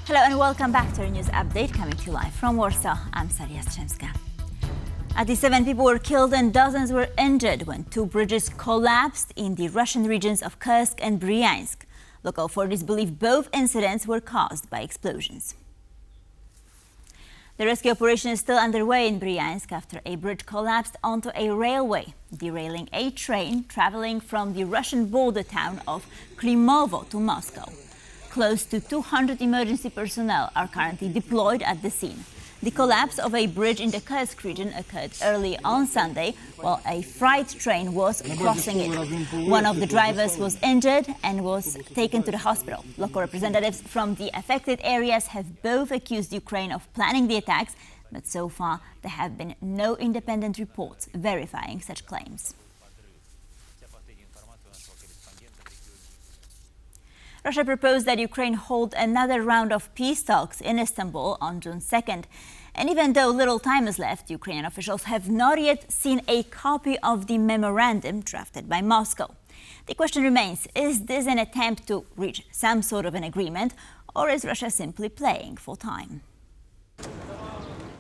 Hello and welcome back to our news update coming to you live from Warsaw. I'm Saria Strzemska. At least 7 people were killed and dozens were injured when 2 bridges collapsed in the Russian regions of Kursk and Bryansk. Local authorities believe both incidents were caused by explosions. The rescue operation is still underway in Bryansk after a bridge collapsed onto a railway, derailing a train traveling from the Russian border town of Klimovo to Moscow. Close to 200 emergency personnel are currently deployed at the scene. The collapse of a bridge in the Kursk region occurred early on Sunday while a freight train was crossing it. One of the drivers was injured and was taken to the hospital. Local representatives from the affected areas have both accused Ukraine of planning the attacks, but so far there have been no independent reports verifying such claims. Russia proposed that Ukraine hold another round of peace talks in Istanbul on June 2nd. And even though little time is left, Ukrainian officials have not yet seen a copy of the memorandum drafted by Moscow. The question remains, is this an attempt to reach some sort of an agreement, or is Russia simply playing for time?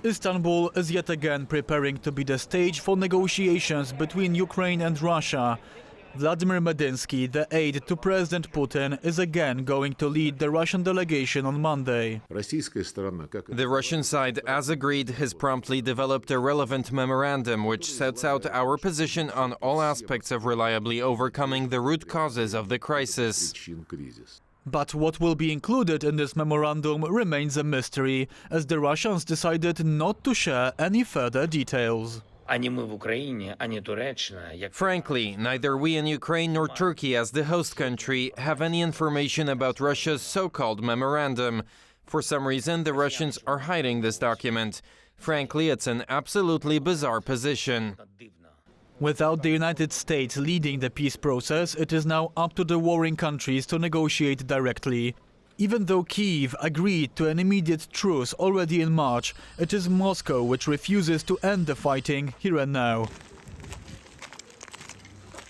Istanbul is yet again preparing to be the stage for negotiations between Ukraine and Russia. Vladimir Medinsky, the aide to President Putin, is again going to lead the Russian delegation on Monday. The Russian side, as agreed, has promptly developed a relevant memorandum which sets out our position on all aspects of reliably overcoming the root causes of the crisis. But what will be included in this memorandum remains a mystery, as the Russians decided not to share any further details. Frankly, neither we in Ukraine nor Turkey as the host country have any information about Russia's so-called memorandum. For some reason, the Russians are hiding this document. Frankly, it's an absolutely bizarre position. Without the United States leading the peace process, it is now up to the warring countries to negotiate directly. Even though Kyiv agreed to an immediate truce already in March, it is Moscow which refuses to end the fighting here and now.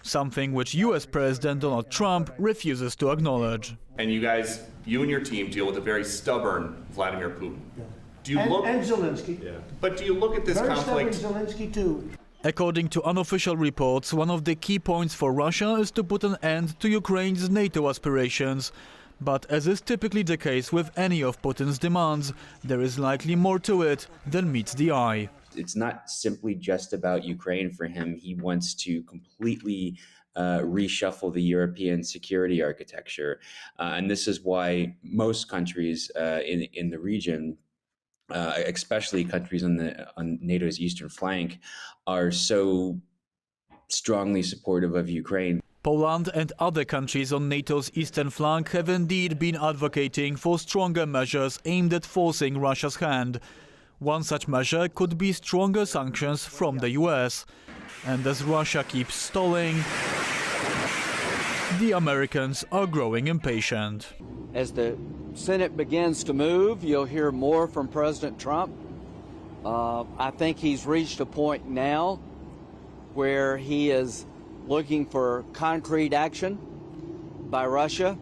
Something which US President Donald Trump refuses to acknowledge. And you and your team deal with a very stubborn Vladimir Putin. And Zelensky. Yeah. But do you look at this conflict? Very stubborn Zelensky too. According to unofficial reports, one of the key points for Russia is to put an end to Ukraine's NATO aspirations. But as is typically the case with any of Putin's demands, there is likely more to it than meets the eye. It's not simply just about Ukraine for him. He wants to completely reshuffle the European security architecture. And this is why most countries in the region, especially countries on NATO's eastern flank, are so strongly supportive of Ukraine. Poland and other countries on NATO's eastern flank have indeed been advocating for stronger measures aimed at forcing Russia's hand. One such measure could be stronger sanctions from the US. And as Russia keeps stalling, the Americans are growing impatient. As the Senate begins to move, you'll hear more from President Trump. I think he's reached a point now where he is looking for concrete action by Russia,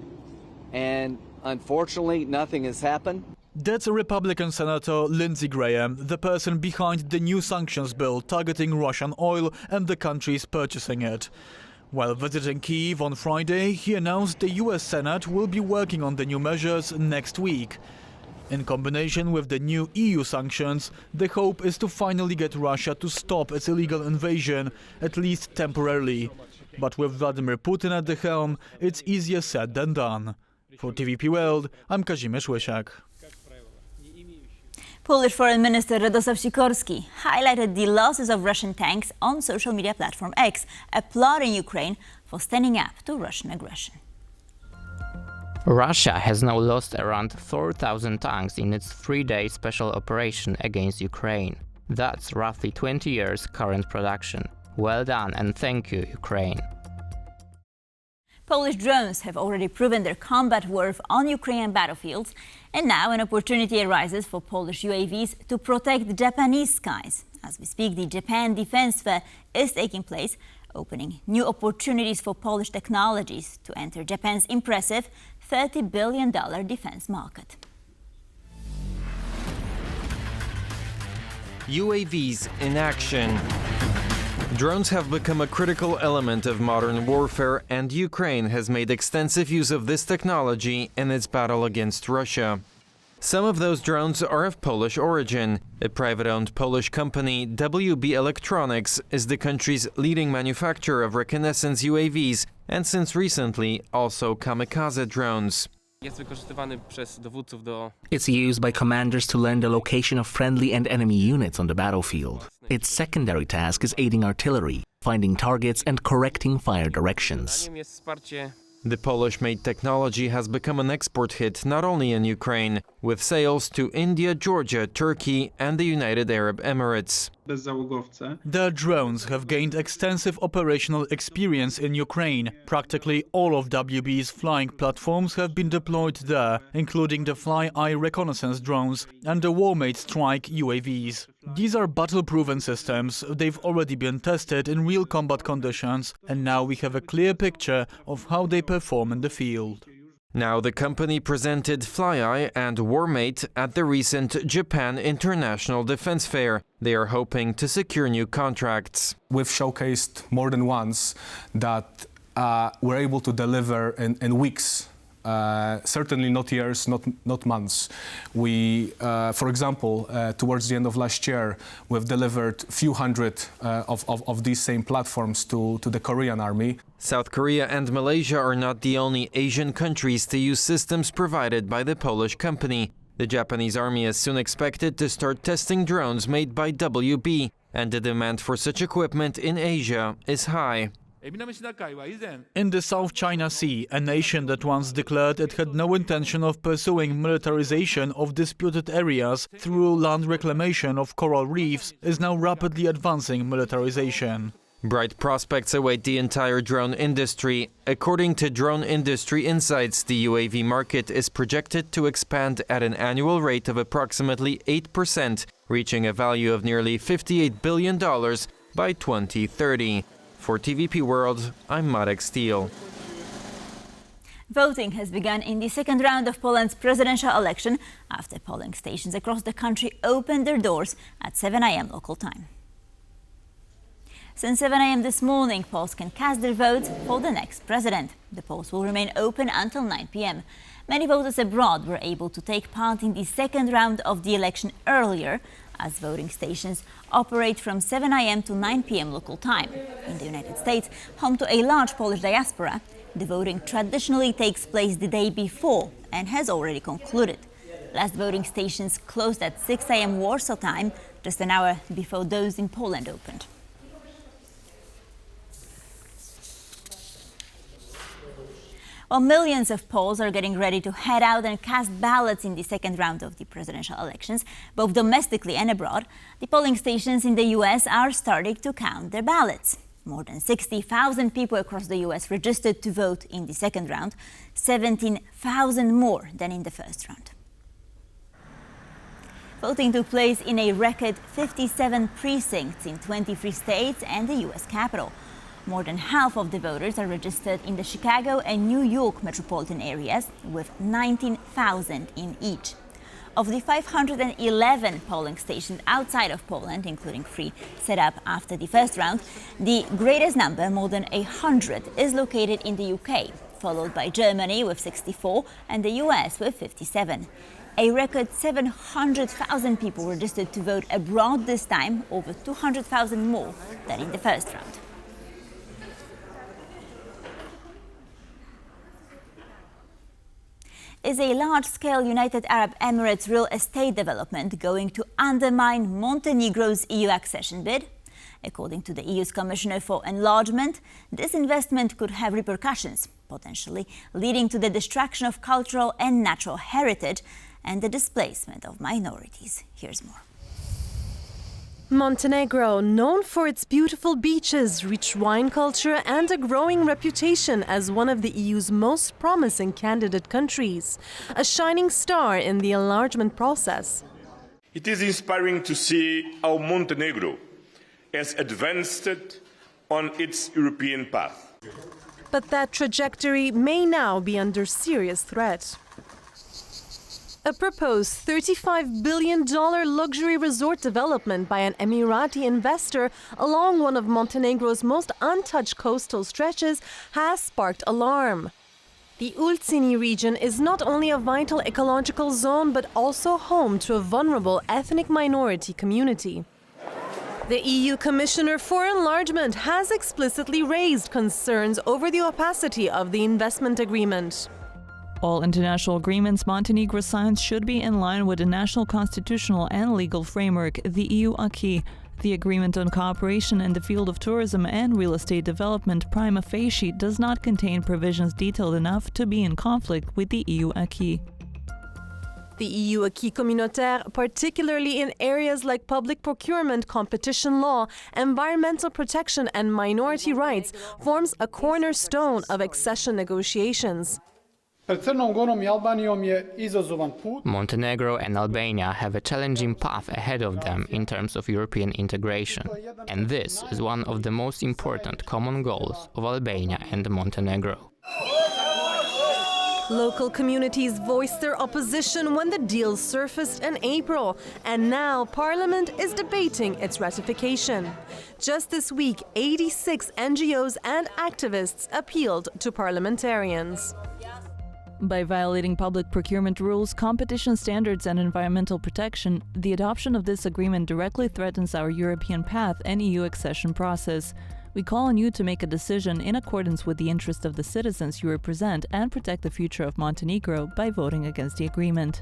and unfortunately, nothing has happened. That's Republican Senator Lindsey Graham, the person behind the new sanctions bill targeting Russian oil and the countries purchasing it. While visiting Kyiv on Friday, he announced the US Senate will be working on the new measures next week. In combination with the new EU sanctions, the hope is to finally get Russia to stop its illegal invasion, at least temporarily. But with Vladimir Putin at the helm, it's easier said than done. For TVP World, I'm Kazimierz Łysiak. Polish Foreign Minister Radosław Sikorski highlighted the losses of Russian tanks on social media platform X, applauding Ukraine for standing up to Russian aggression. Russia has now lost around 4,000 tanks in its 3-day special operation against Ukraine. That's roughly 20 years current production. Well done and thank you, Ukraine. Polish drones have already proven their combat worth on Ukrainian battlefields, and now an opportunity arises for Polish UAVs to protect Japanese skies. As we speak, the Japan Defense Fair is taking place, opening new opportunities for Polish technologies to enter Japan's impressive $30 billion defense market. UAVs in action. Drones have become a critical element of modern warfare, and Ukraine has made extensive use of this technology in its battle against Russia. Some of those drones are of Polish origin. A private-owned Polish company, WB Electronics, is the country's leading manufacturer of reconnaissance UAVs, and since recently, also kamikaze drones. It's used by commanders to learn the location of friendly and enemy units on the battlefield. Its secondary task is aiding artillery, finding targets and correcting fire directions. The Polish-made technology has become an export hit not only in Ukraine, with sales to India, Georgia, Turkey and the United Arab Emirates. Their drones have gained extensive operational experience in Ukraine. Practically all of WB's flying platforms have been deployed there, including the Fly-Eye reconnaissance drones and the War-Made Strike UAVs. These are battle-proven systems. They've already been tested in real combat conditions, and now we have a clear picture of how they perform in the field. Now the company presented Fly-Eye and War-Mate at the recent Japan International Defense Fair. They are hoping to secure new contracts. We've showcased more than once that we're able to deliver in weeks. Certainly not years, not months. We, for example, towards the end of last year, we've delivered a few hundred of these same platforms to the Korean army. South Korea and Malaysia are not the only Asian countries to use systems provided by the Polish company. The Japanese army is soon expected to start testing drones made by WB, and the demand for such equipment in Asia is high. In the South China Sea, a nation that once declared it had no intention of pursuing militarization of disputed areas through land reclamation of coral reefs is now rapidly advancing militarization. Bright prospects await the entire drone industry. According to Drone Industry Insights, the UAV market is projected to expand at an annual rate of approximately 8%, reaching a value of nearly $58 billion by 2030. For TVP World, I'm Marek Steele. Voting has begun in the second round of Poland's presidential election after polling stations across the country opened their doors at 7 a.m. local time. Since 7 a.m. this morning, Poles can cast their votes for the next president. The polls will remain open until 9 p.m. Many voters abroad were able to take part in the second round of the election earlier, as voting stations operate from 7 a.m. to 9 p.m. local time. In the United States, home to a large Polish diaspora, the voting traditionally takes place the day before and has already concluded. Last voting stations closed at 6 a.m. Warsaw time, just an hour before those in Poland opened. While millions of Poles are getting ready to head out and cast ballots in the second round of the presidential elections, both domestically and abroad, the polling stations in the U.S. are starting to count their ballots. More than 60,000 people across the U.S. registered to vote in the second round, 17,000 more than in the first round. Voting took place in a record 57 precincts in 23 states and the U.S. Capitol. More than half of the voters are registered in the Chicago and New York metropolitan areas, with 19,000 in each. Of the 511 polling stations outside of Poland, including 3 set up after the first round, the greatest number, more than 100, is located in the UK, followed by Germany with 64 and the US with 57. A record 700,000 people registered to vote abroad this time, over 200,000 more than in the first round. Is a large-scale United Arab Emirates real estate development going to undermine Montenegro's EU accession bid? According to the EU's Commissioner for Enlargement, this investment could have repercussions, potentially leading to the destruction of cultural and natural heritage and the displacement of minorities. Here's more. Montenegro, known for its beautiful beaches, rich wine culture and a growing reputation as one of the EU's most promising candidate countries, a shining star in the enlargement process. It is inspiring to see how Montenegro has advanced on its European path. But that trajectory may now be under serious threat. A proposed $35 billion luxury resort development by an Emirati investor along one of Montenegro's most untouched coastal stretches has sparked alarm. The Ulcini region is not only a vital ecological zone but also home to a vulnerable ethnic minority community. The EU Commissioner for Enlargement has explicitly raised concerns over the opacity of the investment agreement. All international agreements Montenegro signs should be in line with the national constitutional and legal framework, the EU acquis. The agreement on cooperation in the field of tourism and real estate development prima facie does not contain provisions detailed enough to be in conflict with the EU acquis. The EU acquis communautaire, particularly in areas like public procurement, competition law, environmental protection and minority rights, forms a cornerstone of accession negotiations. Montenegro and Albania have a challenging path ahead of them in terms of European integration, and this is one of the most important common goals of Albania and Montenegro. Local communities voiced their opposition when the deal surfaced in April, and now Parliament is debating its ratification. Just this week, 86 NGOs and activists appealed to parliamentarians. By violating public procurement rules, competition standards and environmental protection, the adoption of this agreement directly threatens our European path and EU accession process. We call on you to make a decision in accordance with the interest of the citizens you represent and protect the future of Montenegro by voting against the agreement.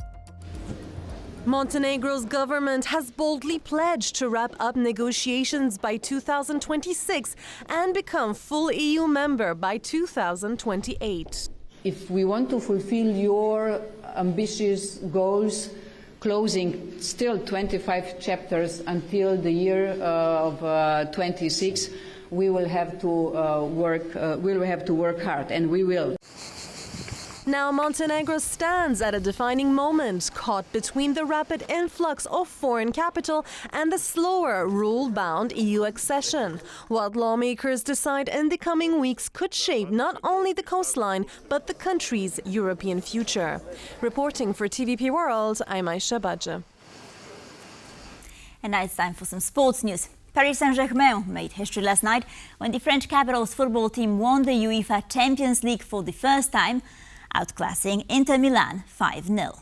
Montenegro's government has boldly pledged to wrap up negotiations by 2026 and become full EU member by 2028. If we want to fulfill your ambitious goals, closing still 25 chapters until the year of 26, we will have to work hard, and we will. Now Montenegro stands at a defining moment, caught between the rapid influx of foreign capital and the slower, rule-bound EU accession. What lawmakers decide in the coming weeks could shape not only the coastline, but the country's European future. Reporting for TVP World, I'm Aisha Badja. And now it's time for some sports news. Paris Saint-Germain made history last night when the French capital's football team won the UEFA Champions League for the first time, outclassing Inter Milan 5-0.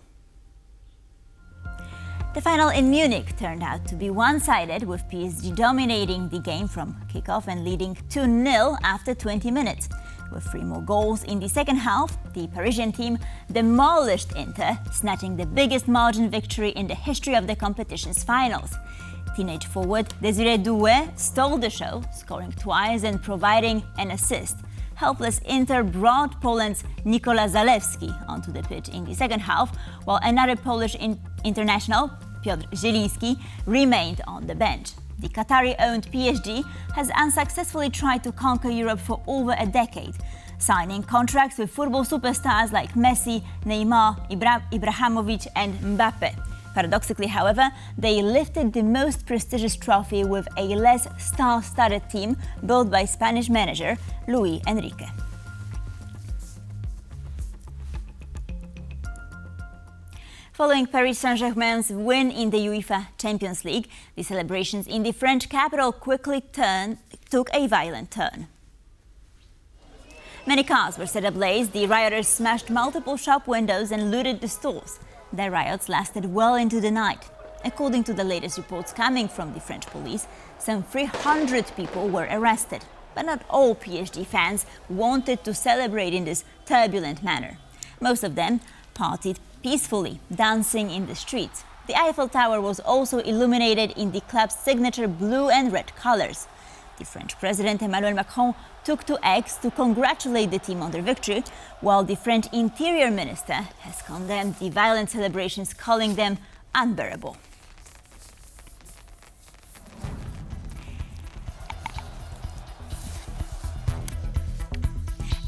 The final in Munich turned out to be one-sided, with PSG dominating the game from kickoff and leading 2-0 after 20 minutes. With 3 more goals in the second half, the Parisian team demolished Inter, snatching the biggest margin victory in the history of the competition's finals. Teenage forward Désiré Doué stole the show, scoring twice and providing an assist. Helpless Inter brought Poland's Nikola Zalewski onto the pitch in the second half, while another Polish international, Piotr Zieliński, remained on the bench. The Qatari-owned PSG has unsuccessfully tried to conquer Europe for over a decade, signing contracts with football superstars like Messi, Neymar, Ibrahimovic and Mbappe. Paradoxically, however, they lifted the most prestigious trophy with a less star-studded team built by Spanish manager Luis Enrique. Following Paris Saint-Germain's win in the UEFA Champions League, the celebrations in the French capital quickly took a violent turn. Many cars were set ablaze, the rioters smashed multiple shop windows and looted the stores. The riots lasted well into the night. According to the latest reports coming from the French police, some 300 people were arrested. But not all PSG fans wanted to celebrate in this turbulent manner. Most of them partied peacefully, dancing in the streets. The Eiffel Tower was also illuminated in the club's signature blue and red colors. The French President Emmanuel Macron took to X to congratulate the team on their victory, while the French Interior Minister has condemned the violent celebrations, calling them unbearable.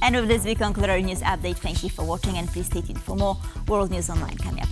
And with this, we conclude our news update. Thank you for watching, and please stay tuned for more World News Online coming up.